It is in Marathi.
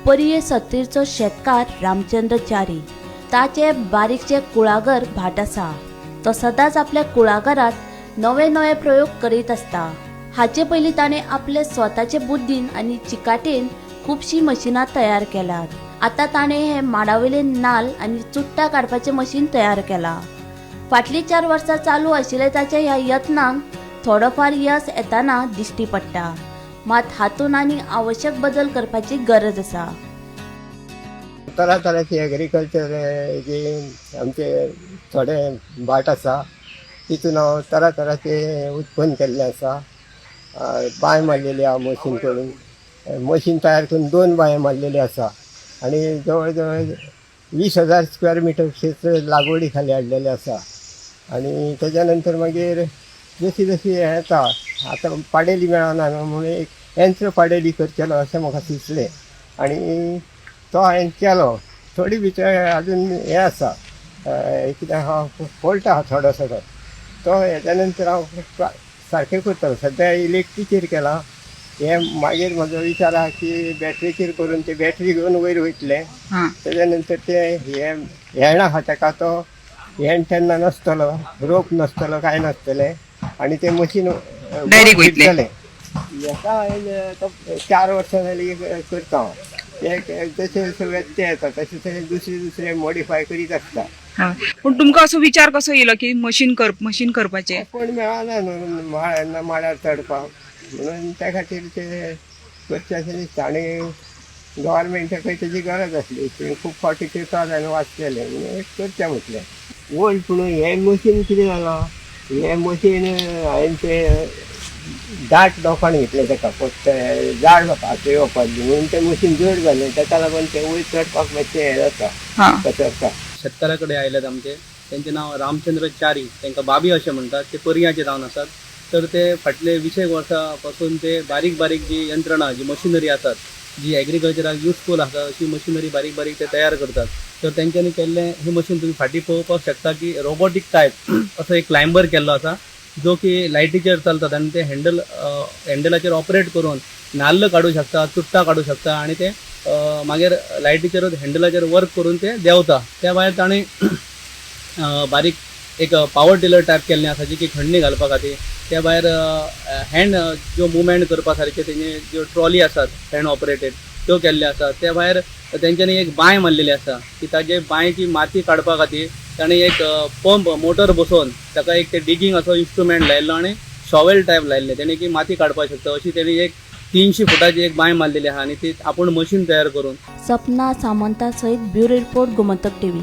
उपरिये सत्तीरचो शेतकार रामचंद्र च्यारी ताचे बारीकचे कुळागर भाट आसा। तो सदांच आपल्या कुळागरात नवे नवे प्रयोग करीत आसता। हाचे पयलीं ताणें आपले स्वताचे बुद्धीन आनी चिकाटेन खूबशीं मशिनां तयार केल्यात। आतां ताणें हे माडावयले नाल आनी चुट्टां काडपाचें मशीन तयार केलां। फाटलीं 4 वर्सां चालू आशिल्ले ताच्या ह्या यत्नांक थोडोफार यश येताना दिश्टी पडटा, मात हातूंत आनी आवश्यक बदल करपाची गरज आसा। तरा तराचे एग्रीकल्चर जे आमचे थोडे भाट आसा तितून हांव तरा तराचे उत्पन्न केल्लें आसा। बांय मारलेली आहा मशीन करून, मशीन तयार करून 2 बांय मारलेली आसा आनी जवळ जवळ 20,000 स्क्वेअर मिटर क्षेत्र लागवडी खाली हाडलेलें आसा। आनी तेच्या नंतर मागीर जशी जशी हें येता, आतां पाडेली मेळना म्हणून एक यंत्र पाडेली करचेलो अशें म्हाका सुचलें आनी तो हांवें केलो। थोडी भितर अजून हें आसा, कित्याक हांव फॉल्ट आहा थोडोसो तो हेच्या नंतर हांव सारकें करतलो। सद्या इलेक्ट्रीचेर केलां, हे मागीर म्हजो विचार आहा की बॅटरीचेर करून ते बॅटरी घेवन वयर वयतले। तेच्या नंतर ते हेण आहा तेका तो हेण तेन्ना नासतलो, रोप नासतलो, कांय नासतलें आनी ते मशीन डायरेक्ट वयतलें। हेका हांवें 4 वर्सां जालीं करता हांव। जशें जशें व्यत्यय येता तशें तशें दुसरे मॉडिफाय करीत आसता। पूण तुमकां असो विचार कसो येयलो की मशीन करपाचें? कोण मेळना न्हू माडार चडपाक, म्हणून त्या खातीर ते करचें अशें दिसता। आनी गव्हर्मेंटाकय तेजी गरज आसली, खूब फावटी पेपरान वाचलेलें म्हणून करचें म्हटलें। वोल्ड पूण हें मशीन कितें जालां, हें मशीन हांवें ते दाट लोकांक घेतलें तेका फक्त झाड लोकांक येवपाची, म्हणून तें मशीन जड जालें, ताका लागून तें वयर चडपाक मातशें हें जाता, कचरता। शेतकाराकडे आयल्यात आमचे, त्यांचे नाव रामचंद्र च्यारी, तांकां बाबी अशें म्हणटात, ते पर्याचे जावन आसात। तर ते फाटले 20 वर्सां पासून ते बारीक बारीक जी यंत्रणा, जी मशिनरी आसात, जी एग्रीकल्चराक युजफूल आसा अशी मशिनरी बारीक बारीक ते तयार करतात। तर तेंच्यांनी केल्लें ही मशीन तुम्ही फाटीं पळोवपाक शकता की रोबोटीक टायप असो एक क्लायंबर केल्लो आसा, जो की लायटीचेर चलतात आनी ते हँडलाचेर ऑपरेट करून नाल्ल काडूं शकता, चुट्टां काडूं शकता आनी ते मागीर लायटीचेरूच हँडलाचेर वर्क करून ते देंवता। त्या भायर ताणें बारीक एक पावर टिलर टायप केल्लें आसा, जी की खडणी घालपा खातीर। त्या भायर हँड ज्यो मुवमेंट करपा सारके तेजे ज्यो ट्रॉली आसात हँड ऑपरेटेड त्यो केल्ले आसा। त्या भायर तेंच्यांनी एक बांय मारलेली आसा की ताजे बांयची माती काडपा खातीर ताणें एक पंप मोटर बसोवन ताका एक ते डिगींग असो इन्स्ट्रुमेंट लायल्लो आनी शॉवेल टायप लायल्लें तेणे की माती काडपाक शकता अशी तेणी एक 300 फुटाची एक बांय मारलेली आहा आनी ती आपूण मशीन तयार करून। सपना सामंता सयत ब्युरो रिपोर्ट गोमंतक टीव्ही।